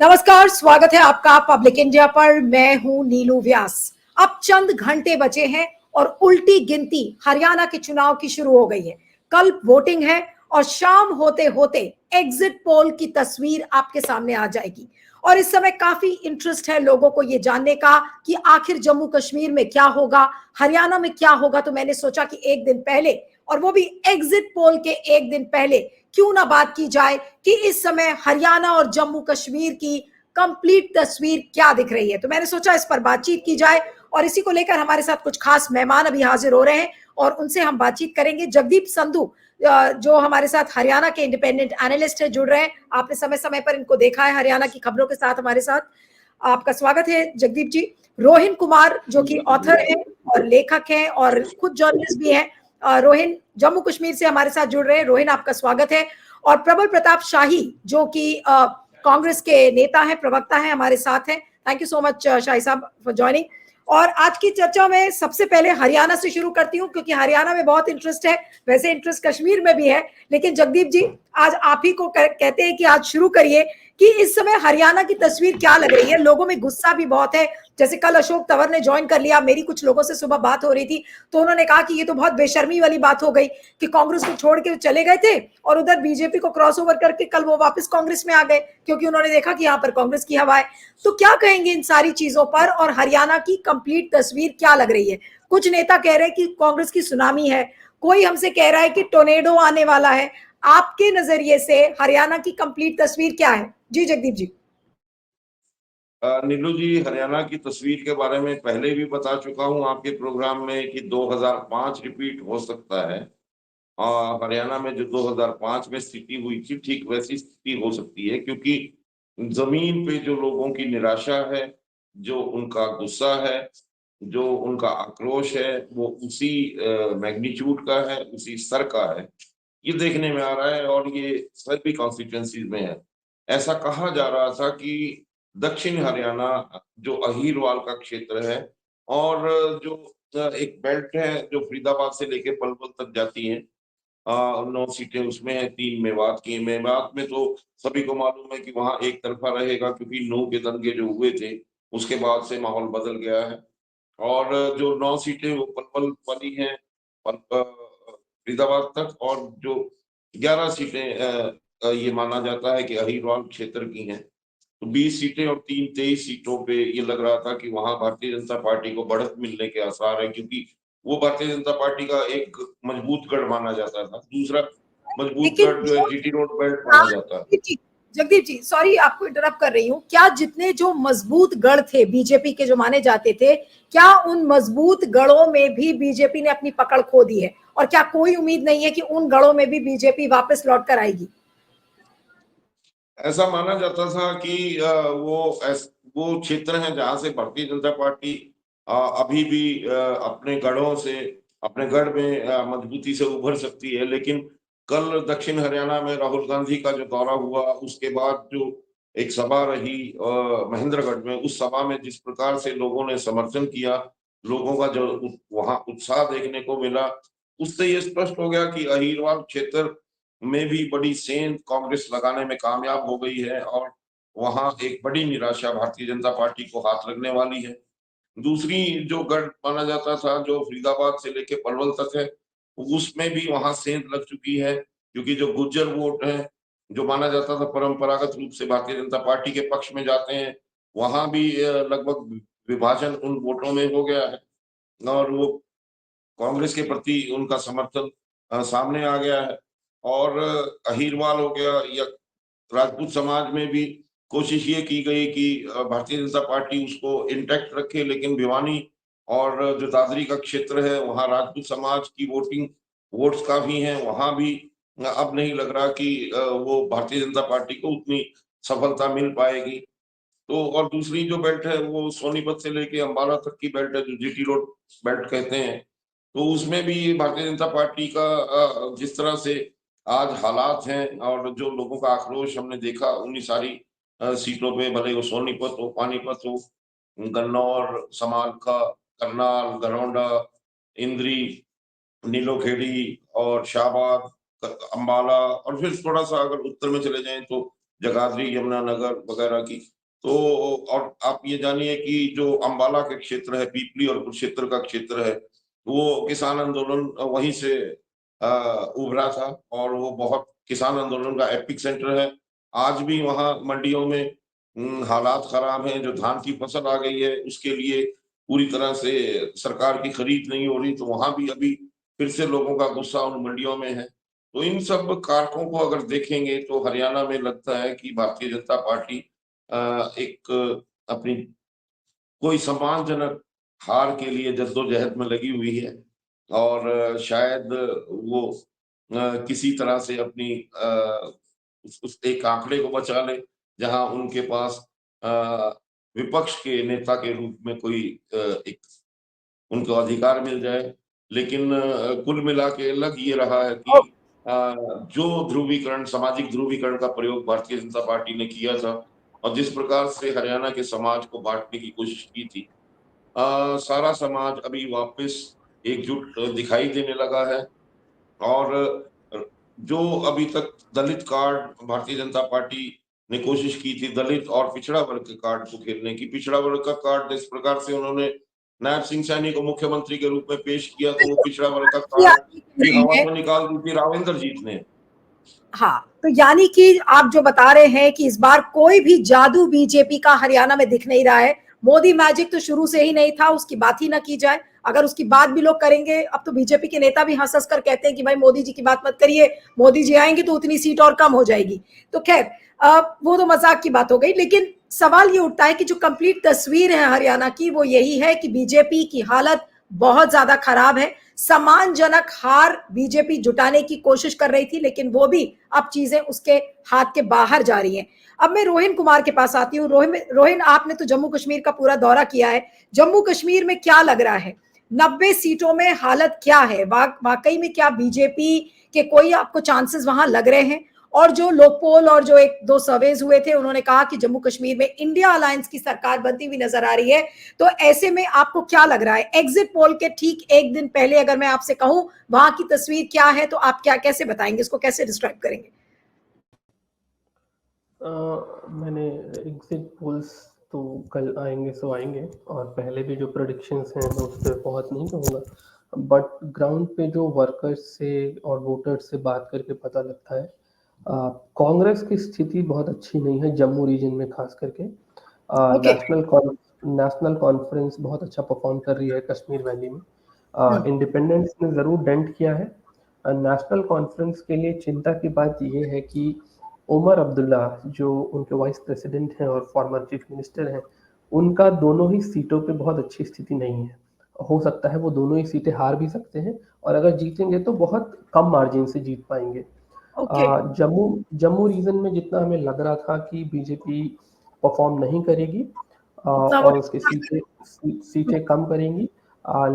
नमस्कार, स्वागत है आपका पब्लिक इंडिया पर। मैं हूं नीलू व्यास। अब चंद घंटे बचे हैं और उल्टी गिनती हरियाणा के चुनाव की शुरू हो गई है। कल वोटिंग है और शाम होते होते एग्जिट पोल की तस्वीर आपके सामने आ जाएगी। और इस समय काफी इंटरेस्ट है लोगों को ये जानने का कि आखिर जम्मू कश्मीर में क्या होगा, हरियाणा में क्या होगा। तो मैंने सोचा कि एक दिन पहले, और वो भी एग्जिट पोल के एक दिन पहले, क्यों ना बात की जाए कि इस समय हरियाणा और जम्मू कश्मीर की कंप्लीट तस्वीर क्या दिख रही है। तो मैंने सोचा इस पर बातचीत की जाए और इसी को लेकर हमारे साथ कुछ खास मेहमान अभी हाजिर हो रहे हैं और उनसे हम बातचीत करेंगे। जगदीप संधू जो हमारे साथ हरियाणा के इंडिपेंडेंट एनालिस्ट है, जुड़ रहे हैं। आपने समय समय पर इनको देखा है हरियाणा की खबरों के साथ हमारे साथ। आपका स्वागत है जगदीप जी। रोहिन कुमार जो कि ऑथर है और लेखक हैं और खुद जर्नलिस्ट भी हैं, रोहिन जम्मू कश्मीर से हमारे साथ जुड़ रहे हैं। रोहिन, आपका स्वागत है। और प्रबल प्रताप शाही जो कि कांग्रेस के नेता हैं, प्रवक्ता हैं, हमारे साथ हैं। थैंक यू सो मच शाही साहब फॉर ज्वाइनिंग। और आज की चर्चा में सबसे पहले हरियाणा से शुरू करती हूँ क्योंकि हरियाणा में बहुत इंटरेस्ट है। वैसे इंटरेस्ट कश्मीर में भी है, लेकिन जगदीप जी आज आप ही को कहते हैं कि आज शुरू करिए कि इस समय हरियाणा की तस्वीर क्या लग रही है। लोगों में गुस्सा भी बहुत है। जैसे कल अशोक तंवर ने ज्वाइन कर लिया, मेरी कुछ लोगों से सुबह बात हो रही थी तो उन्होंने कहा कि ये तो बहुत बेशर्मी वाली बात हो गई कि कांग्रेस को छोड़ के चले गए थे और उधर बीजेपी को क्रॉस ओवर करके कल वो वापस कांग्रेस में आ गए क्योंकि उन्होंने देखा कि यहाँ पर कांग्रेस की हवा है। तो क्या कहेंगे इन सारी चीजों पर और हरियाणा की कंप्लीट तस्वीर क्या लग रही है? कुछ नेता कह रहे हैं कि कांग्रेस की सुनामी है, कोई हमसे कह रहा है कि टोर्नेडो आने वाला है। आपके नजरिए से हरियाणा की कंप्लीट तस्वीर क्या है? जी जगदीप जी। नीलू जी, हरियाणा की तस्वीर के बारे में पहले भी बता चुका हूं आपके प्रोग्राम में कि 2005 रिपीट हो सकता है। हरियाणा में जो 2005 में स्थिति हुई थी, ठीक वैसी स्थिति हो सकती है, क्योंकि जमीन पे जो लोगों की निराशा है, जो उनका गुस्सा है, जो उनका आक्रोश है, वो उसी मैग्नीट्यूड का है, उसी स्तर का है। ये देखने में आ रहा है और ये सभी कॉन्स्टिट्यूएंसीज में है। ऐसा कहा जा रहा था कि दक्षिण हरियाणा जो अहीरवाल का क्षेत्र है और जो एक बेल्ट है जो फरीदाबाद से लेके पलवल तक जाती है, 9 सीटें उसमें है, 3 मेवात की। मेवात में तो सभी को मालूम है कि वहां एक तरफा रहेगा, क्योंकि नूह के दंगे जो हुए थे उसके बाद से माहौल बदल गया है। और जो 9 सीटें वो पलवल वाली हैं, फरीदाबाद तक, और जो 11 सीटें ये माना जाता है कि अहीरवाल क्षेत्र की हैं। तो 20 सीटें और 23 सीटों पे ये लग रहा था कि वहां भारतीय जनता पार्टी को बढ़त मिलने के आसार है, क्योंकि वो भारतीय जनता पार्टी का एक मजबूत गढ़ माना जाता था। दूसरा मजबूत लेकिन गढ़ जो है जो जीटी रोड बेल्ट माना जाता है। जगदीप जी, सॉरी आपको इंटरप्ट कर रही हूँ। क्या जितने जो मजबूत गढ़ थे बीजेपी के जो माने जाते थे, क्या उन मजबूत गढ़ों में भी बीजेपी ने अपनी पकड़ खो दी है? और क्या कोई उम्मीद नहीं है कि उन गढ़ों में भी बीजेपी वापस लौट कर आएगी? ऐसा माना जाता था कि वो क्षेत्र हैं जहां से भारतीय जनता पार्टी अभी भी अपने गढ़ों से, अपने गढ़ में मजबूती से उभर सकती है। लेकिन कल दक्षिण हरियाणा में राहुल गांधी का जो दौरा हुआ, उसके बाद जो एक सभा रही महेंद्रगढ़ में, उस सभा में जिस प्रकार से लोगों ने समर्थन किया, लोगों का जो वहां उत्साह देखने को मिला, उससे ये स्पष्ट हो गया कि अहीरवाल क्षेत्र में भी बड़ी सेंध कांग्रेस लगाने में कामयाब हो गई है और वहां एक बड़ी निराशा भारतीय जनता पार्टी को हाथ लगने वाली है। दूसरी जो गढ़ माना जाता था, जो फरीदाबाद से लेके पलवल तक है, उसमें भी वहां सेंध लग चुकी है, क्योंकि जो गुज्जर वोट है, जो माना जाता था परंपरागत रूप से भारतीय जनता पार्टी के पक्ष में जाते हैं, वहां भी लगभग विभाजन उन वोटों में हो गया है और वो कांग्रेस के प्रति उनका समर्थन सामने आ गया है। और अहीरवाल हो गया या राजपूत समाज में भी कोशिश ये की गई कि भारतीय जनता पार्टी उसको इंटैक्ट रखे, लेकिन भिवानी और जो दादरी का क्षेत्र है वहां राजपूत समाज की वोट्स काफी हैं, वहां भी अब नहीं लग रहा कि वो भारतीय जनता पार्टी को उतनी सफलता मिल पाएगी। तो और दूसरी जो बेल्ट है वो सोनीपत से लेके अंबाला तक की बेल्ट है, जो जीटी रोड बेल्ट कहते हैं। तो उसमें भी भारतीय जनता पार्टी का जिस तरह से आज हालात हैं और जो लोगों का आक्रोश हमने देखा उन्हीं सारी सीटों पे, भले वो सोनीपत हो, पानीपत हो, गन्नौर, समालखा, करनाल, गरौंडा, इंद्री, नीलोखेड़ी और शाहबाद, अंबाला, और फिर थोड़ा सा अगर उत्तर में चले जाएं तो जगाधरी, यमुनानगर वगैरह की तो और आप ये जानिए कि जो अंबाला के क्षेत्र है, पीपली और कुरुक्षेत्र का क्षेत्र है, वो किसान आंदोलन वहीं से उभरा था और वो बहुत किसान आंदोलन का एपिक सेंटर है। आज भी वहां मंडियों में हालात खराब हैं। जो धान की फसल आ गई है उसके लिए पूरी तरह से सरकार की खरीद नहीं हो रही, तो वहां भी अभी फिर से लोगों का गुस्सा उन मंडियों में है। तो इन सब कारकों को अगर देखेंगे तो हरियाणा में लगता है कि भारतीय जनता पार्टी एक अपनी कोई सम्मानजनक हार के लिए जद्दोजहद में लगी हुई है और शायद वो किसी तरह से अपनी उस एक आंकड़े को बचा ले, जहां उनके पास विपक्ष के नेता के रूप में कोई एक उनको अधिकार मिल जाए। लेकिन कुल मिला के लग ये रहा है कि जो ध्रुवीकरण, सामाजिक ध्रुवीकरण का प्रयोग भारतीय जनता पार्टी ने किया था और जिस प्रकार से हरियाणा के समाज को बांटने की कोशिश की थी, सारा समाज अभी वापस एकजुट दिखाई देने लगा है। और जो अभी तक दलित कार्ड भारतीय जनता पार्टी ने कोशिश की थी, दलित और पिछड़ा वर्ग के कार्ड को खेलने की, पिछड़ा वर्ग का कार्ड इस प्रकार से उन्होंने नायब सिंह सैनी को मुख्यमंत्री के रूप में पेश किया, तो वो पिछड़ा वर्ग का कार्ड भी हवा में निकाल दी थी रावेंद्र जीत ने। हाँ, तो यानी कि आप जो बता रहे हैं कि इस बार कोई भी जादू बीजेपी का हरियाणा में दिख नहीं रहा है। मोदी मैजिक तो शुरू से ही नहीं था, उसकी बात ही ना की जाए। अगर उसकी बात भी लोग करेंगे, अब तो बीजेपी के नेता भी हंस हंस कर कहते हैं कि भाई मोदी जी की बात मत करिए, मोदी जी आएंगे तो उतनी सीट और कम हो जाएगी। तो खैर, वो तो मजाक की बात हो गई। लेकिन सवाल ये उठता है कि जो कंप्लीट तस्वीर है हरियाणा की, वो यही है कि बीजेपी की हालत बहुत ज्यादा खराब है। सम्मानजनक हार बीजेपी जुटाने की कोशिश कर रही थी, लेकिन वो भी अब चीजें उसके हाथ के बाहर जा रही हैं। अब मैं रोहिन कुमार के पास आती हूँ। रोहिन, आपने तो जम्मू कश्मीर का पूरा दौरा किया है। जम्मू कश्मीर में क्या लग रहा है, 90 सीटों में हालत क्या है? वाकई में क्या बीजेपी के कोई आपको चांसेस वहां लग रहे हैं? और जो लोकपोल और जो एक दो सर्वेज हुए थे, उन्होंने कहा कि जम्मू कश्मीर में इंडिया अलायंस की सरकार बनती हुई नजर आ रही है। तो ऐसे में आपको क्या लग रहा है? एग्जिट पोल के ठीक एक दिन पहले अगर मैं आपसे कहूं वहां की तस्वीर क्या है, तो आप क्या कैसे बताएंगे, इसको कैसे डिस्क्राइब करेंगे? मैंने एग्जिट पोल्स तो कल आएंगे सो आएंगे, और पहले भी जो प्रेडिक्शंस हैं मैं उस पर बहुत नहीं कहूँगा, बट ग्राउंड पे जो वर्कर्स से और वोटर्स से बात करके पता लगता है कांग्रेस की स्थिति बहुत अच्छी नहीं है जम्मू रीजन में, खास करके नेशनल कॉन्फ्रेंस बहुत अच्छा परफॉर्म कर रही है कश्मीर वैली में। इंडिपेंडेंस ने ज़रूर डेंट किया है। नेशनल कॉन्फ्रेंस के लिए चिंता की बात यह है कि उमर अब्दुल्ला जो उनके वाइस प्रेसिडेंट हैं और फॉर्मर चीफ मिनिस्टर हैं, उनका दोनों ही सीटों पे बहुत अच्छी स्थिति नहीं है। हो सकता है वो दोनों ही सीटें हार भी सकते हैं, और अगर जीतेंगे तो बहुत कम मार्जिन से जीत पाएंगे। जम्मू रीजन में जितना हमें लग रहा था कि बीजेपी परफॉर्म नहीं करेगी और उसकी सीटें कम करेंगी,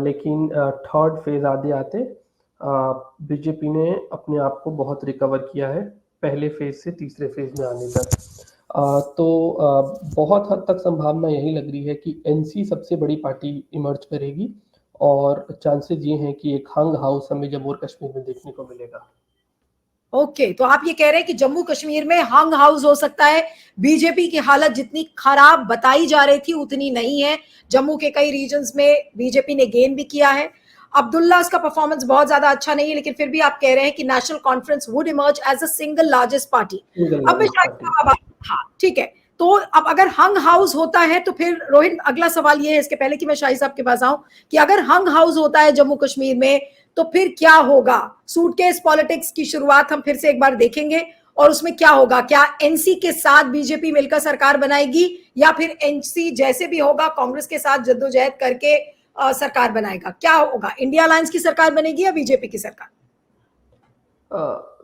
लेकिन थर्ड फेज आते आते बीजेपी ने अपने आप को बहुत रिकवर किया है पहले फेज से तीसरे फेज में आने तक। तो बहुत हद तक संभावना यही लग रही है कि एनसी सबसे बड़ी पार्टी इमर्ज करेगी, और चांसेस ये हैं कि एक हंग हाउस हमें जम्मू और कश्मीर में देखने को मिलेगा। ओके, तो आप ये कह रहे हैं कि जम्मू कश्मीर में हंग हाउस हो सकता है। बीजेपी की हालत जितनी खराब बताई जा रही थी उतनी नहीं है। जम्मू के कई रीजन्स में बीजेपी ने गेन भी किया है। अब्दुल्ला का परफॉर्मेंस बहुत ज्यादा अच्छा नहीं है, लेकिन फिर भी आप कह रहे हैं कि National Conference would emerge as a single largest party. अब मैं हाँ, ठीक है। तो अब अगर हंग हाउस होता है तो फिर रोहित, अगला सवाल ये है, इसके पहले कि मैं शाही साहब के पास आऊं, कि अगर हंग हाउस होता है जम्मू कश्मीर में तो फिर क्या होगा? सूटकेस पॉलिटिक्स की शुरुआत हम फिर से एक बार देखेंगे, और उसमें क्या होगा? क्या एनसी के साथ बीजेपी मिलकर सरकार बनाएगी, या फिर एनसी जैसे भी होगा कांग्रेस के साथ जद्दोजहद करके सरकार बनाएगा? क्या होगा? इंडिया अलायंस की सरकार बनेगी या बीजेपी की सरकार?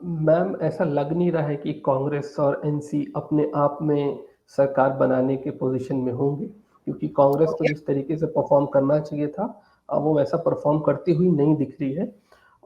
मैम, ऐसा लग नहीं रहा है कि कांग्रेस और एनसी अपने आप में सरकार बनाने के पोजीशन में होंगे, क्योंकि कांग्रेस को जिस तरीके से परफॉर्म करना चाहिए था वो वैसा परफॉर्म करती हुई नहीं दिख रही है।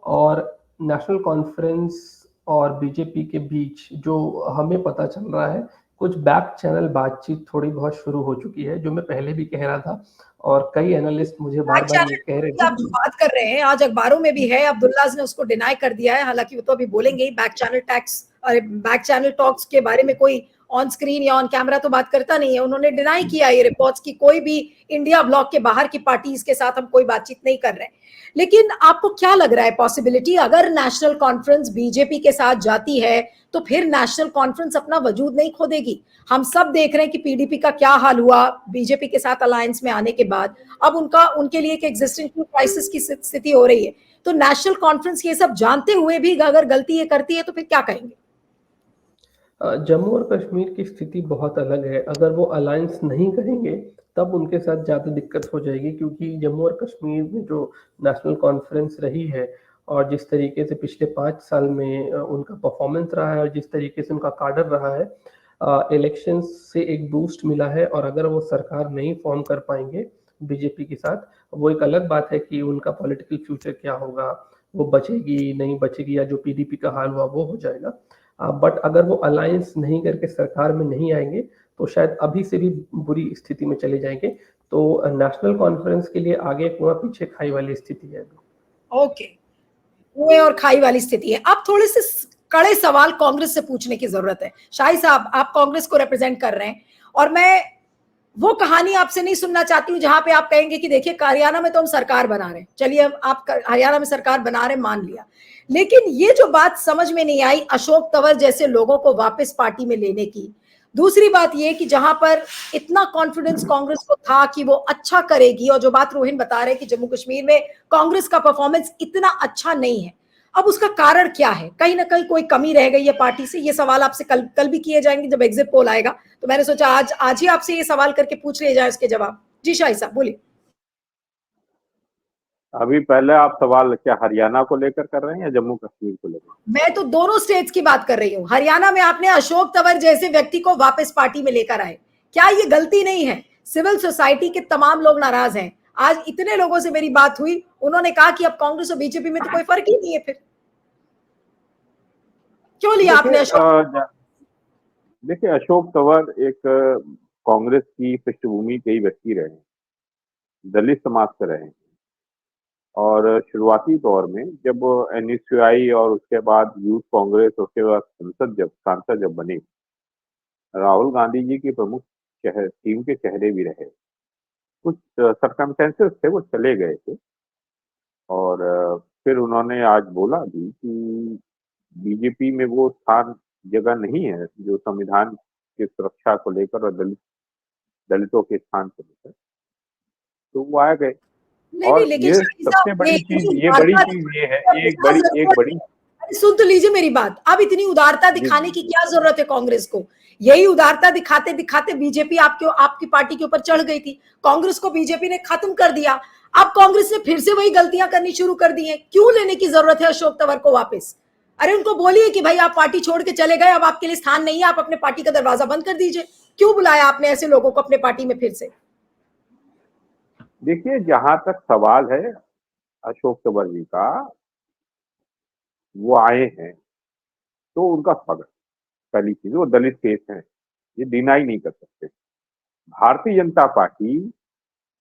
और नेशनल कॉन्फ्रेंस और बीजेपी के बीच जो हमें पता चल रहा है, कुछ बैक चैनल बातचीत थोड़ी बहुत शुरू हो चुकी है, जो मैं पहले भी कह रहा था, और कई एनालिस्ट मुझे बार बार ये कह रहे थे। आप जो बात कर रहे हैं आज अखबारों में भी है, अब्दुल्ला ने उसको डिनाई कर दिया है, हालांकि वो तो अभी बोलेंगे ही बैक चैनल टैक्स अरे बैक चैनल टॉक्स के बारे में कोई ऑन स्क्रीन या ऑन कैमरा तो बात करता नहीं है। उन्होंने डिनाई किया ये रिपोर्ट्स की कोई भी इंडिया ब्लॉक के बाहर की पार्टीज के साथ हम कोई बातचीत नहीं कर रहे हैं। लेकिन आपको क्या लग रहा है पॉसिबिलिटी, अगर नेशनल कॉन्फ्रेंस बीजेपी के साथ जाती है तो फिर नेशनल कॉन्फ्रेंस अपना वजूद नहीं खो देगी? हम सब देख रहे हैं कि पीडीपी का क्या हाल हुआ बीजेपी के साथ अलायंस में आने के बाद। अब उनके लिए एक एग्जिस्टेंशियल क्राइसिस की स्थिति हो रही है। तो नेशनल कॉन्फ्रेंस ये सब जानते हुए भी अगर गलती ये करती है तो फिर क्या कहेंगे? जम्मू और कश्मीर की स्थिति बहुत अलग है। अगर वो अलायंस नहीं करेंगे तब उनके साथ ज़्यादा दिक्कत हो जाएगी, क्योंकि जम्मू और कश्मीर में जो नेशनल कॉन्फ्रेंस रही है और जिस तरीके से पिछले 5 साल में उनका परफॉर्मेंस रहा है और जिस तरीके से उनका काडर रहा है, इलेक्शंस से एक बूस्ट मिला है। और अगर वो सरकार नहीं फॉर्म कर पाएंगे बीजेपी के साथ, वो एक अलग बात है कि उनका पॉलिटिकल फ्यूचर क्या होगा, वो बचेगी नहीं बचेगी, या जो पीडीपी का हाल हुआ वो हो जाएगा। बट अगर वो अलायंस नहीं करके सरकार में नहीं आएंगे तो शायद अभी से भी बुरी स्थिति में चले जाएंगे। तो नेशनल कॉन्फ्रेंस के लिए आगे कुआं पीछे खाई वाली स्थिति है। ओके, कुएं और खाई वाली स्थिति है। अब थोड़े से कड़े सवाल कांग्रेस से पूछने की जरूरत है। शाही साहब, आप कांग्रेस को रिप्रेजेंट कर रहे हैं और मैं वो कहानी आपसे नहीं सुनना चाहती हूँ जहां पे आप कहेंगे कि देखिए हरियाणा में तो हम सरकार बना रहे हैं, चलिए आप हरियाणा में सरकार बना रहे, मान लिया। लेकिन ये जो बात समझ में नहीं आई अशोक तंवर जैसे लोगों को वापस पार्टी में लेने की। दूसरी बात ये कि जहां पर इतना कॉन्फिडेंस कांग्रेस को था कि वो अच्छा करेगी, और जो बात रोहिन बता रहे हैं कि जम्मू कश्मीर में कांग्रेस का परफॉर्मेंस इतना अच्छा नहीं है, अब उसका कारण क्या है? कहीं ना कहीं कोई कमी रह गई है पार्टी से। ये सवाल आपसे कल भी किए जाएंगे जब एग्जिट पोल आएगा, तो मैंने सोचा आज ही आपसे ये सवाल करके पूछ लिया जाए इसके जवाब। जी शाही साहब बोलिए। अभी पहले आप सवाल क्या हरियाणा को लेकर कर रहे हैं या जम्मू कश्मीर को लेकर? मैं तो दोनों स्टेट्स की बात कर रही हूँ। हरियाणा में आपने अशोक तंवर जैसे व्यक्ति को वापस पार्टी में लेकर आए, क्या ये गलती नहीं है? सिविल सोसाइटी के तमाम लोग नाराज हैं। आज इतने लोगों से मेरी बात हुई, उन्होंने कहा कि अब कांग्रेस और बीजेपी में तो कोई फर्क ही नहीं है, फिर क्यों लिया आपने अशोक? देखिए, अशोक तंवर एक कांग्रेस की पृष्ठभूमि के ही व्यक्ति रहे हैं, दलित समाज से रहे हैं। और शुरुआती दौर में जब एनएसयूआई और उसके बाद यूथ कांग्रेस, उसके बाद सांसद जब बने, राहुल गांधी जी के प्रमुख टीम के चेहरे भी रहे। कुछ सर्कमस्टेंसेस थे, वो चले गए थे। और फिर उन्होंने आज बोला भी कि बीजेपी में वो स्थान जगह नहीं है जो संविधान की सुरक्षा को लेकर और दलितों के स्थान को लेकर, तो वो आ गए। नहीं और लेकिन ये शाही सबसे साहब, बड़ी चीज ये है, एक बड़ी सुन तो लीजिए मेरी बात। अब इतनी उदारता दिखाने की क्या जरूरत है कांग्रेस को? यही उदारता दिखाते दिखाते बीजेपी आपकी पार्टी के ऊपर चढ़ गई थी, कांग्रेस को बीजेपी ने खत्म कर दिया। अब कांग्रेस ने फिर से वही गलतियां करनी शुरू कर दी हैं। क्यों लेने की जरूरत है अशोक तंवर को वापस? अरे उनको बोलिए कि भाई आप पार्टी छोड़ के चले गए, अब आपके लिए स्थान नहीं है, आप अपने पार्टी का दरवाजा बंद कर दीजिए। क्यों बुलाया आपने ऐसे लोगों को अपने पार्टी में फिर से? देखिए, जहां तक सवाल है अशोक तंवर जी का, वो आए हैं तो उनका स्वागत। पहली चीज, वो दलित केस है, ये डिनाई नहीं कर सकते। भारतीय जनता पार्टी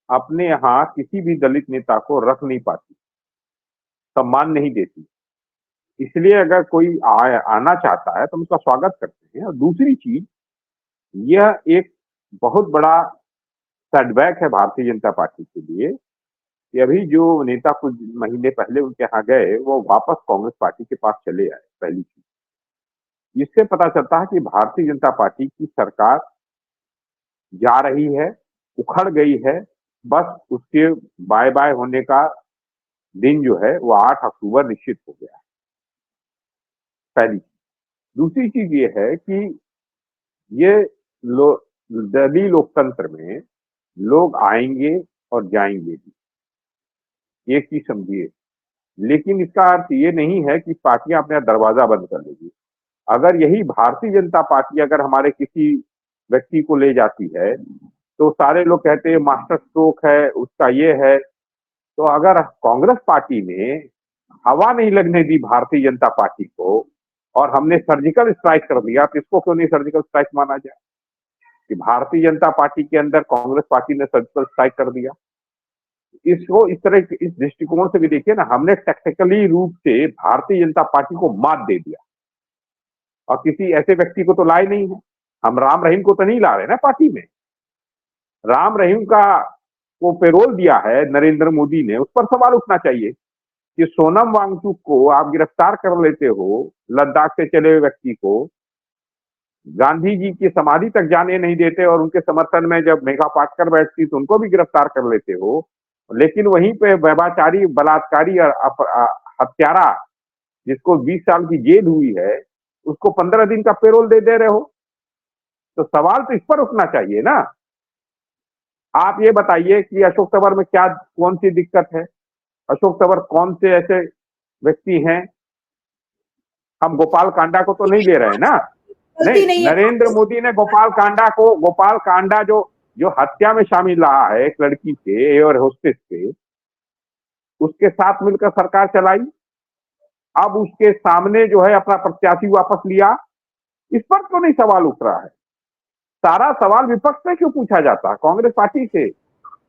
अपने यहाँ किसी भी दलित नेता को रख नहीं पाती, सम्मान नहीं देती। इसलिए अगर कोई आना चाहता है तो हम उसका स्वागत करते हैं। और दूसरी चीज, यह एक बहुत बड़ा सेटबैक है भारतीय जनता पार्टी के लिए कि अभी जो नेता कुछ महीने पहले उनके यहाँ गए, वो वापस कांग्रेस पार्टी के पास चले आए। पहली चीज, इससे पता चलता है कि भारतीय जनता पार्टी की सरकार जा रही है, उखड़ गई है। बस उसके बाय बाय होने का दिन जो है वो 8 अक्टूबर निश्चित हो गया है। पहली चीज। दूसरी चीज ये है कि ये दलीय लोकतंत्र में लोग आएंगे और जाएंगे भी, एक चीज समझिए। लेकिन इसका अर्थ ये नहीं है कि पार्टियां अपना दरवाजा बंद कर लेगी। अगर यही भारतीय जनता पार्टी अगर हमारे किसी व्यक्ति को ले जाती है तो सारे लोग कहते हैं मास्टर स्ट्रोक है, उसका ये है। तो अगर कांग्रेस पार्टी ने हवा नहीं लगने दी भारतीय जनता पार्टी को और हमने सर्जिकल स्ट्राइक कर दिया, तो इसको क्यों नहीं सर्जिकल स्ट्राइक माना जाए कि भारतीय जनता पार्टी के अंदर कांग्रेस पार्टी ने सर्जिकल स्ट्राइक कर दिया? इसको इस तरह इस दृष्टिकोण से भी देखिए ना, हमने टेक्निकली रूप से भारतीय जनता पार्टी को मात दे दिया। और किसी ऐसे व्यक्ति को तो लाए नहीं है। हम राम रहीम को तो नहीं ला रहे ना पार्टी में। राम रहीम का को पेरोल दिया है नरेंद्र मोदी ने, उस पर सवाल उठना चाहिए कि सोनम वांगचुक को आप गिरफ्तार कर लेते हो, लद्दाख से चले हुए व्यक्ति को गांधी जी की समाधि तक जाने नहीं देते, और उनके समर्थन में जब मेघा पाटकर बैठती तो उनको भी गिरफ्तार कर लेते हो, लेकिन वहीं पे व्यभिचारी, बलात्कारी और हत्यारा जिसको 20 साल की जेल हुई है, उसको 15 दिन का पेरोल दे रहे हो। तो सवाल तो इस पर उठना चाहिए ना। आप ये बताइए कि अशोक तंवर में क्या, कौन सी दिक्कत है? अशोक तंवर कौन से ऐसे व्यक्ति हैं? हम गोपाल कांडा को तो नहीं ले रहे हैं ना। गलती नहीं, नहीं है। नरेंद्र मोदी ने गोपाल कांडा जो हत्या में शामिल रहा है एक लड़की के, एयर होस्टेस के, उसके साथ मिलकर सरकार चलाई। अब उसके सामने जो है अपना प्रत्याशी वापस लिया, इस पर तो नहीं सवाल उठ रहा है। सारा सवाल विपक्ष से क्यों पूछा जाता है? कांग्रेस पार्टी से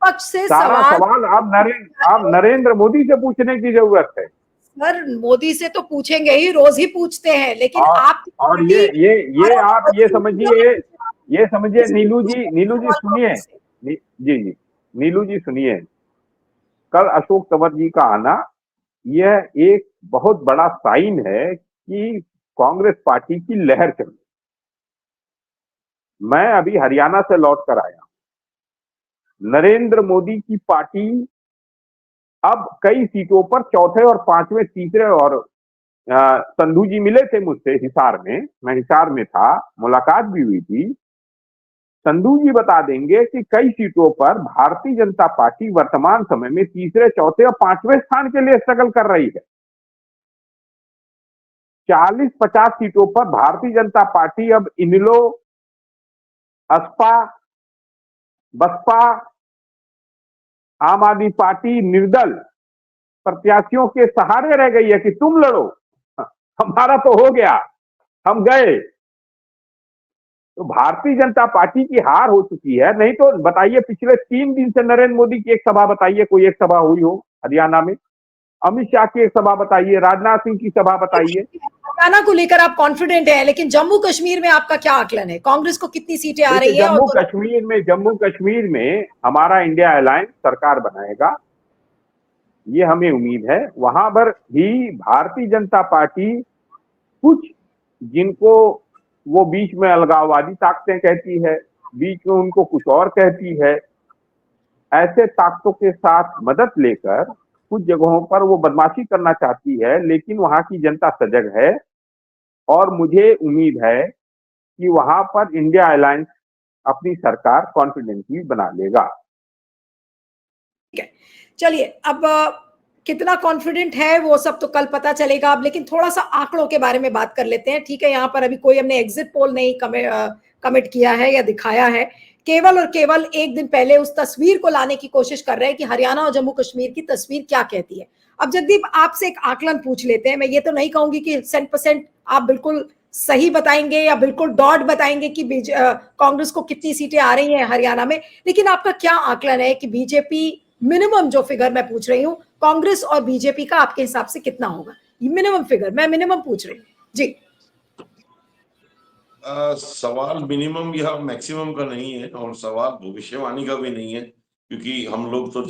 पक्ष से सारा सवाल अब नरेंद्र मोदी से पूछने की जरूरत है। सर, मोदी से तो पूछेंगे ही, रोज ही पूछते हैं, लेकिन आप और आप ये समझिए नीलू जी सुनिए। जी जी, नीलू जी सुनिए, कल अशोक तंवर जी का आना यह एक बहुत बड़ा साइन है कि कांग्रेस पार्टी की लहर चल रही। मैं अभी हरियाणा से लौट कर आया। नरेंद्र मोदी की पार्टी अब कई सीटों पर चौथे और पांचवें, तीसरे, और संधू जी मिले थे मुझसे हिसार में, मैं हिसार में था, मुलाकात भी हुई थी। संधू जी बता देंगे कि कई सीटों पर भारतीय जनता पार्टी वर्तमान समय में तीसरे, चौथे और पांचवें स्थान के लिए स्ट्रगल कर रही है। 40-50 सीटों पर भारतीय जनता पार्टी अब इनेलो, असपा, बसपा, आम आदमी पार्टी, निर्दल प्रत्याशियों के सहारे रह गई है कि तुम लड़ो, हमारा तो हो गया, हम गए। तो भारतीय जनता पार्टी की हार हो चुकी है। नहीं तो बताइए, पिछले 3 दिन से नरेंद्र मोदी की एक सभा बताइए, कोई एक सभा हुई हो हरियाणा में? अमित शाह की एक सभा बताइए, राजनाथ सिंह की सभा बताइए। हरियाणा को लेकर आप कॉन्फिडेंट हैं, लेकिन जम्मू कश्मीर में आपका क्या आकलन है? कांग्रेस को कितनी सीटें आ रही है? जम्मू कश्मीर में हमारा इंडिया अलायंस सरकार बनाएगा, ये हमें उम्मीद है। वहां पर भी भारतीय जनता पार्टी कुछ, जिनको वो बीच में अलगाववादी ताकतें कहती है, बीच में उनको कुछ और कहती है, ऐसे ताकतों के साथ मदद लेकर कुछ जगहों पर वो बदमाशी करना चाहती है, लेकिन वहां की जनता सजग है और मुझे उम्मीद है कि वहां पर इंडिया अलायंस अपनी सरकार कॉन्फिडेंटली बना लेगा। चलिए, अब कितना कॉन्फिडेंट है वो सब तो कल पता चलेगा। अब लेकिन थोड़ा सा आंकड़ों के बारे में बात कर लेते हैं, ठीक है? यहाँ पर अभी कोई हमने एग्जिट पोल नहीं कमिट किया है या दिखाया है, केवल और केवल एक दिन पहले उस तस्वीर को लाने की कोशिश कर रहे हैं कि हरियाणा और जम्मू कश्मीर की तस्वीर क्या कहती है। अब जगदीप, आपसे एक आकलन पूछ लेते हैं। मैं ये तो नहीं कहूंगी कि 100% आप बिल्कुल सही बताएंगे या बिल्कुल डॉट बताएंगे कि कांग्रेस को कितनी सीटें आ रही हैं हरियाणा में, लेकिन आपका क्या आकलन है कि बीजेपी, मिनिमम जो फिगर मैं पूछ रही हूँ, कांग्रेस और बीजेपी का आपके हिसाब से कितना होगा? ये मिनिमम फिगर, मैं मिनिमम पूछ रही हूँ जी। सवाल मिनिमम या मैक्सिमम का नहीं है, और सवाल भविष्यवाणी का भी नहीं है, क्योंकि हम लोग तो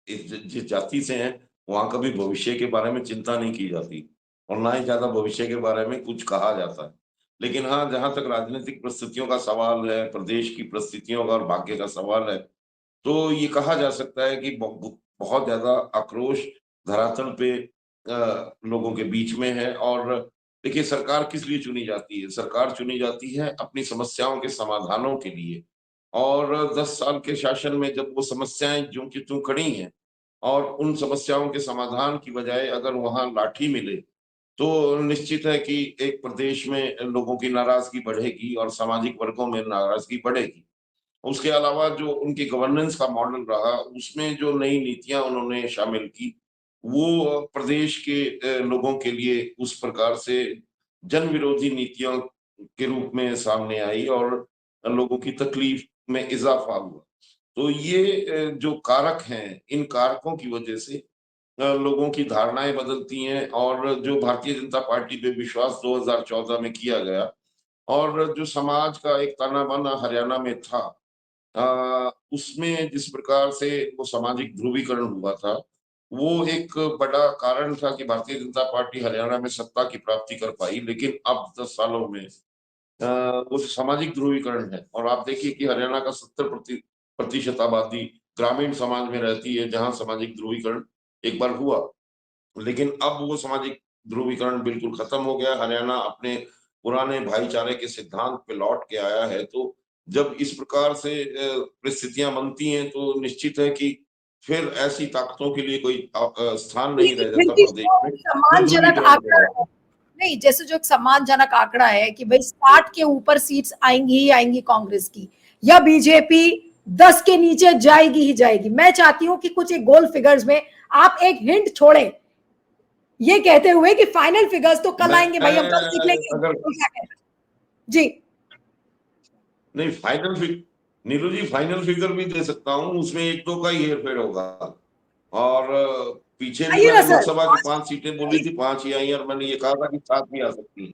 जिस जाति से हैं वहां कभी भविष्य के बारे में चिंता नहीं की जाती, और ना ही ज्यादा भविष्य के बारे में कुछ कहा जाता है। लेकिन हाँ, जहां तक राजनीतिक परिस्थितियों का सवाल है, प्रदेश की परिस्थितियों का और भाग्य का सवाल है, तो ये कहा जा सकता है कि बहुत ज्यादा आक्रोश धरातल पे लोगों के बीच में है। और देखिए, सरकार किस लिए चुनी जाती है? सरकार चुनी जाती है अपनी समस्याओं के समाधानों के लिए, और 10 साल के शासन में जब वो समस्याएं ज्यों की त्यों खड़ी हैं और उन समस्याओं के समाधान की बजाय अगर वहां लाठी मिले, तो निश्चित है कि एक प्रदेश में लोगों की नाराजगी बढ़ेगी और सामाजिक वर्गों में नाराजगी बढ़ेगी। उसके अलावा जो उनकी गवर्नेंस का मॉडल रहा, उसमें जो नई नीतियां उन्होंने शामिल की, वो प्रदेश के लोगों के लिए उस प्रकार से जन विरोधी नीतियों के रूप में सामने आई और लोगों की तकलीफ में इजाफा हुआ। तो ये जो कारक हैं, इन कारकों की वजह से लोगों की धारणाएं बदलती हैं, और जो भारतीय जनता पार्टी पे विश्वास 2014 में किया गया और जो समाज का एक ताना बाना हरियाणा में था, उसमें जिस प्रकार से वो सामाजिक ध्रुवीकरण हुआ था, वो एक बड़ा कारण था कि भारतीय जनता पार्टी हरियाणा में सत्ता की प्राप्ति कर पाई। लेकिन अब 10 सालों में वो जो सामाजिक ध्रुवीकरण है, और आप देखिए कि हरियाणा का 70% आबादी ग्रामीण समाज में रहती है, जहां सामाजिक ध्रुवीकरण एक बार हुआ, लेकिन अब वो सामाजिक ध्रुवीकरण बिल्कुल खत्म हो गया। हरियाणा अपने पुराने भाईचारे के सिद्धांत पे लौट के आया है। तो जब इस प्रकार से परिस्थितियां बनती हैं, तो निश्चित है कि फिर ऐसी ताकतों के लिए कोई स्थान नहीं रह जाता लेकिन प्रदेश जो में जो सम्मानजनक ध्रुवीकरण आंकड़ा करेगा। है, नहीं, जैसे जो एक सम्मानजनक आंकड़ा है कि भाई 60 के ऊपर सीट्स आएंगी ही आएंगी कांग्रेस की, या बीजेपी 10 के नीचे जाएगी ही जाएगी। मैं चाहती हूं कि कुछ एक गोल फिगर्स में आप एक हिंट छोड़ें, ये कहते हुए कि फाइनल फिगर्स तो कल मैं आएंगे भाई, हम कल सीख लेंगे। अगर क्या कहते हैं? जी नहीं, नीरू जी, फाइनल फिगर भी दे सकता हूँ, उसमें एक दो का ही हेरफेर होगा। और पीछे भी आइए ना मैंने सर, लोकसभा की 5 सीटें बोली थी, 5 ही आई, और मैंने ये कहा था कि 7 भी आ सकती हैं।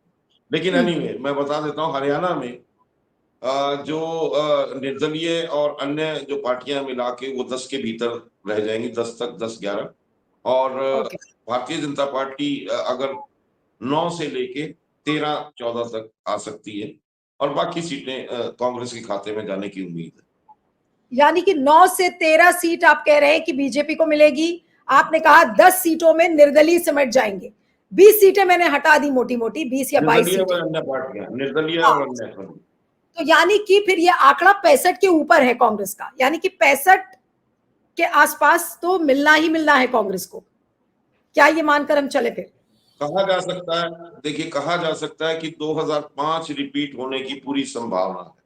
लेकिन एनीवे मैं बता देता हूँ, हरियाणा में जो निर्दलीय और अन्य जो पार्टियां मिला के वो 10 के भीतर रह जाएंगी, 10 तक, 10-11। और ओके। भारतीय जनता पार्टी अगर 9 से लेके 13-14 तक आ सकती है, और बाकी सीटें कांग्रेस के खाते में जाने की उम्मीद है। यानी कि 9 से 13 सीट आप कह रहे हैं कि बीजेपी को मिलेगी। आपने कहा 10 सीटों में निर्दलीय सिमट जाएंगे, 20 सीटें मैंने हटा दी, मोटी मोटी 20 या 22 निर्दलीय सीटें। और अन्य पार्टियां, निर्दलीय हाँ, और अन्य। तो यानी कि फिर ये आंकड़ा 65 के ऊपर है कांग्रेस का, यानी कि 65 के आसपास तो मिलना ही मिलना है कांग्रेस को। क्या ये मानकर हम चले फिर? कहा जा सकता है, देखिए, कहा जा सकता है कि 2005 रिपीट होने की पूरी संभावना है,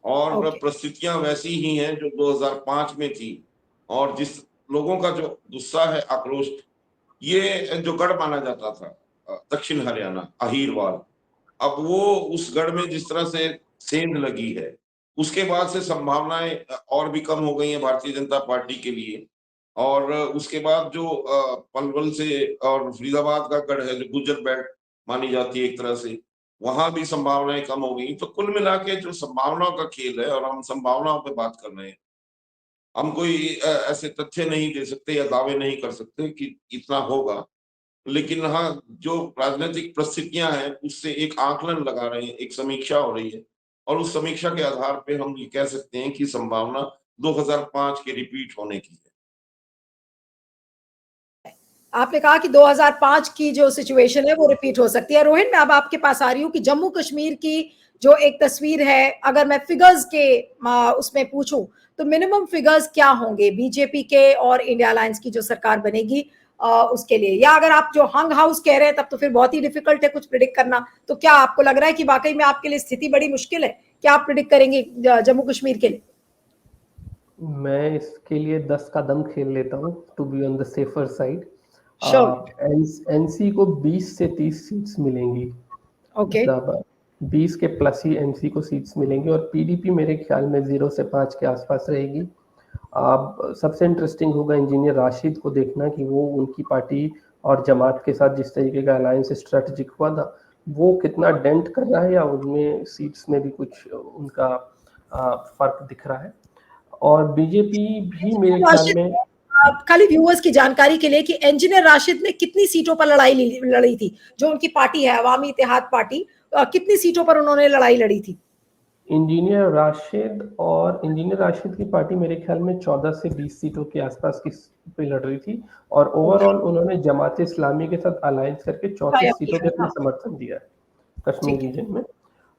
और ओके। परिस्थितियां वैसी ही हैं जो 2005 में थी। और जिस लोगों का जो गुस्सा है, आक्रोश, ये जो गढ़ माना जाता था दक्षिण हरियाणा, अहीरवाल, अब वो उस गढ़ में जिस तरह से सेंध लगी है, उसके बाद से संभावनाएं और भी कम हो गई हैं भारतीय जनता पार्टी के लिए। और उसके बाद जो पलवल से और फरीदाबाद का गढ़ है, जो गुर्जर बेल्ट मानी जाती है एक तरह से, वहां भी संभावनाएं कम हो गई। तो कुल मिला के जो संभावनाओं का खेल है, और हम संभावनाओं पे बात कर रहे हैं, हम कोई ऐसे तथ्य नहीं दे सकते या दावे नहीं कर सकते कि इतना होगा। लेकिन हाँ, जो राजनीतिक परिस्थितियां हैं, उससे एक आकलन लगा रहे हैं, एक समीक्षा हो रही है, और उस समीक्षा के आधार पे हम ये कह सकते हैं कि संभावना 2005 के रिपीट होने की है। आपने कहा कि 2005 की जो सिचुएशन है वो रिपीट हो सकती है। रोहित, मैं अब आपके पास आ रही हूँ कि जम्मू कश्मीर की जो एक तस्वीर है, अगर मैं फिगर्स के उसमें पूछूं, तो मिनिमम फिगर्स क्या होंगे बीजेपी के और इंडिया अलायंस की जो सरकार बनेगी उसके लिए? या अगर आप जो हंग हाउस कह रहे हैं, तब तो फिर बहुत ही डिफिकल्ट है कुछ प्रिडिक्ट करना। तो क्या आपको लग रहा है कि वाकई में आपके लिए स्थिति बड़ी मुश्किल है? क्या आप प्रिडिक्ट करेंगे जम्मू कश्मीर के लिए? मैं इसके लिए 10 का दम खेल लेता हूँ, to be on the safer side. Sure. NC को 20 से 30 सीट्स मिलेंगी, ओके। मतलब 20 के प्लस ही एनसी को सीट्स मिलेंगी, और पीडीपी मेरे ख्याल में 0 से 5 के आसपास रहेगी। अब सबसे इंटरेस्टिंग होगा इंजीनियर राशिद को देखना कि वो उनकी पार्टी और जमात के साथ जिस तरीके का अलायंस स्ट्रेटेजिक हुआ था, वो कितना डेंट कर रहा है, या उनमें सीट्स में भी कुछ उनका फर्क दिख रहा है। और बीजेपी भी मेरे ख्याल राशिद, में, खाली व्यूअर्स की जानकारी के लिए, कि इंजीनियर राशिद ने कितनी सीटों पर लड़ी थी? जो उनकी पार्टी है अवामी इत्तेहाद पार्टी, कितनी सीटों पर उन्होंने लड़ाई लड़ी थी? इंजीनियर राशिद की पार्टी मेरे ख्याल में 14 से 20 सीटों के आसपास की पे लड़ रही थी, और ओके। ओवरऑल उन्होंने जमात इस्लामी के साथ अलायंस करके 34 सीटों पे अपना समर्थन दिया है कश्मीर ठीक है। रीजन में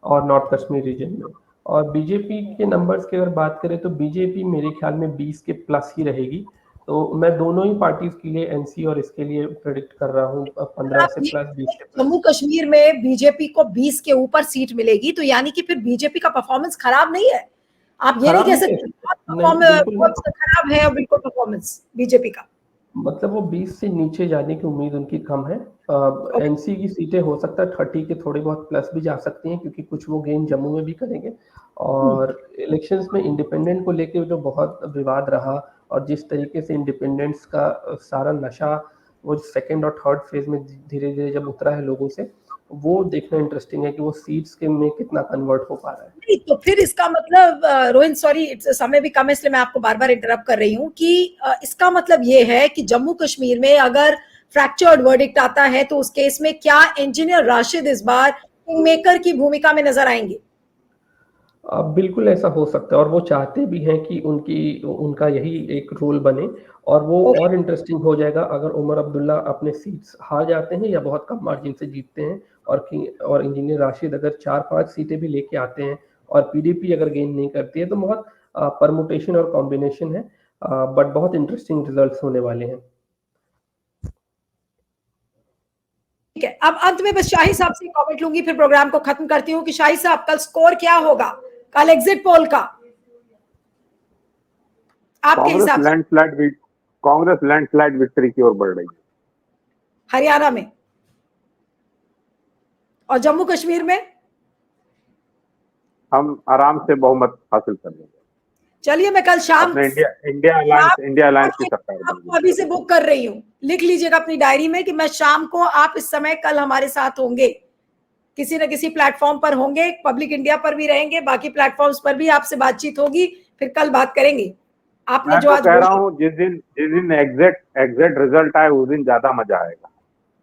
और नॉर्थ कश्मीर रीजन में। और बीजेपी के नंबर्स की अगर बात करें तो बीजेपी मेरे ख्याल में 20 के प्लस ही रहेगी। तो मैं दोनों ही पार्टीज के लिए, एनसी और इसके लिए प्रेडिक्ट कर रहा हूँ 15 आप से ये प्लस, 20 के प्लस। जम्मू कश्मीर में बीजेपी को 20 के ऊपर सीट मिलेगी, तो यानी कि फिर बीजेपी का परफॉर्मेंस खराब नहीं है? आप ये नहीं खराब कह नहीं कह सकते सकते, नहीं बिल्कुल नहीं, बहुत खराब है और बिल्कुल परफॉर्मेंस बीजेपी का। मतलब वो 20 से नीचे जाने की उम्मीद उनकी कम है। ओके। एनसी की सीटें हो सकता है 30 के थोड़े बहुत प्लस भी जा सकती हैं, क्योंकि कुछ वो गेन जम्मू में भी करेंगे। और इलेक्शंस में इंडिपेंडेंट को लेके जो बहुत विवाद रहा, और जिस तरीके से इंडिपेंडेंस का सारा नशा वो सेकंड और थर्ड फेज में धीरे धीरे जब उतरा है लोगों से, वो देखना इंटरेस्टिंग है कि वो सीट्स के में कितना कन्वर्ट हो पा रहा है। नहीं, तो फिर इसका मतलब रोहित, सॉरी समय भी कम है इसलिए मैं आपको बार बार इंटरप्ट कर रही हूँ कि इसका मतलब ये है कि जम्मू कश्मीर में अगर फ्रैक्चर्ड वर्डिक्ट आता है तो उस केस में क्या इंजीनियर राशिद इस बार किंग मेकर की भूमिका में नजर आएंगे? बिल्कुल ऐसा हो सकता है और वो चाहते भी हैं कि उनका यही एक रोल बने, और वो और इंटरेस्टिंग हो जाएगा अगर उमर अब्दुल्ला अपने सीट्स हार जाते हैं या बहुत कम मार्जिन से जीतते हैं, और इंजीनियर राशिद अगर 4-5 सीटें भी लेके आते हैं और पीडीपी अगर गेन नहीं करती है, तो बहुत परमुटेशन और कॉम्बिनेशन है, बट बहुत इंटरेस्टिंग रिजल्ट्स होने वाले हैं। ठीक है, अब अंत में बस शाही साहब से कमेंट लूंगी, फिर प्रोग्राम को खत्म करती हूँ कि शाही साहब कल स्कोर क्या होगा, कल एग्जिट पोल का आपके हिसाब से? कांग्रेस लैंडस्लाइड विक्ट्री की ओर बढ़ रही है हरियाणा में, और जम्मू कश्मीर में हम आराम से बहुमत हासिल कर लेंगे। चलिए, मैं कल शाम इंडिया अलायंस की सरकार आपको अभी से बुक कर रही हूँ, लिख लीजिएगा अपनी डायरी में कि मैं शाम को, आप इस समय कल हमारे साथ होंगे, किसी न किसी प्लेटफॉर्म पर होंगे, पब्लिक इंडिया पर भी रहेंगे, बाकी प्लेटफॉर्म्स पर भी आपसे बातचीत होगी, फिर कल बात करेंगे। आपने जो तो आज कह रहा हूँ जिस दिन एग्जैक्ट रिजल्ट आए उस दिन ज्यादा मजा आएगा।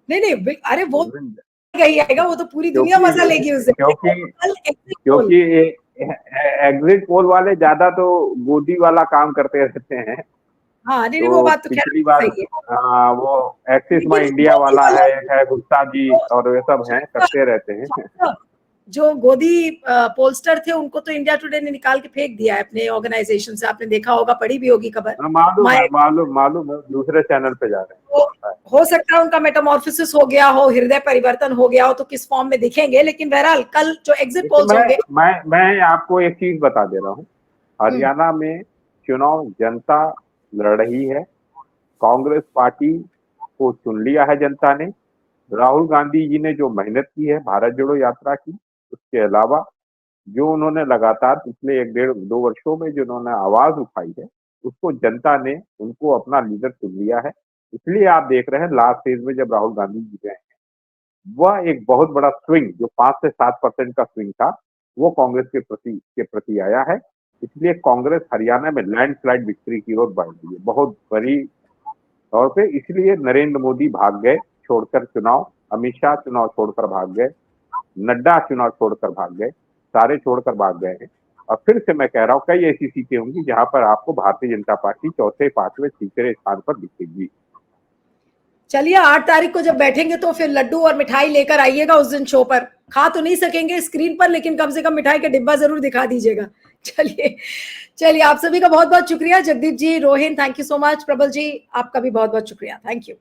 नहीं, अरे वो ही आएगा, वो तो पूरी दुनिया मजा लेगी उस दिन, क्योंकि एग्जिट पोल वाले ज्यादा तो गोदी वाला काम करते रहते हैं। हाँ, नहीं, तो वो बात तो पिछली बार सही है। वो एक्सिस माई इंडिया वाला है गुप्ता जी और वे सब हैं, करते रहते हैं। जो गोदी पोलस्टर थे उनको तो इंडिया टुडे ने निकाल के फेंक दिया है अपने ऑर्गेनाइजेशन से, आपने देखा होगा, पढ़ी भी होगी खबर। मालूम है, दूसरे चैनल पे जा रहे हैं। हो सकता है उनका मेटामॉर्फोसिस हो गया हो, हृदय परिवर्तन हो गया हो, तो किस फॉर्म में दिखेंगे, लेकिन बहरहाल कल जो एग्जिट पोल्स होंगे। मैं आपको एक चीज बता दे रहा हूँ, हरियाणा में चुनाव जनता लड़ रही है, कांग्रेस पार्टी को चुन लिया है जनता ने। राहुल गांधी जी ने जो मेहनत की है भारत जोड़ो यात्रा की, उसके अलावा जो उन्होंने लगातार पिछले 1-1.5-2 वर्षों में जो उन्होंने आवाज उठाई है, उसको जनता ने उनको अपना लीडर चुन लिया है। इसलिए आप देख रहे हैं लास्ट फेज में जब राहुल गांधी जी गए हैं, वह एक बहुत बड़ा स्विंग जो 5 से 7% का स्विंग था, वो कांग्रेस के प्रति आया है। इसलिए कांग्रेस हरियाणा में लैंडस्लाइड विक्ट्री की ओर बढ़ रही है, बहुत बड़ी तौर पे। इसलिए नरेंद्र मोदी भाग गए छोड़कर चुनाव, अमित शाह चुनाव छोड़कर भाग गए, नड्डा चुनाव छोड़कर भाग गए, सारे छोड़कर भाग गए हैं। और फिर से मैं कह रहा हूँ कई ऐसी सीटें होंगी जहां पर आपको भारतीय जनता पार्टी चौथे, पांचवें, तीसरे स्थान पर दिखेगी। चलिए, 8 तारीख को जब बैठेंगे तो फिर लड्डू और मिठाई लेकर आइएगा उस दिन शो पर। खा तो नहीं सकेंगे स्क्रीन पर, लेकिन कम से कम मिठाई का डिब्बा जरूर दिखा दीजिएगा। चलिए, आप सभी का बहुत बहुत शुक्रिया। Jagdeep ji, Rohin, thank you so much. Prabal ji, आपका भी बहुत बहुत शुक्रिया, थैंक यू।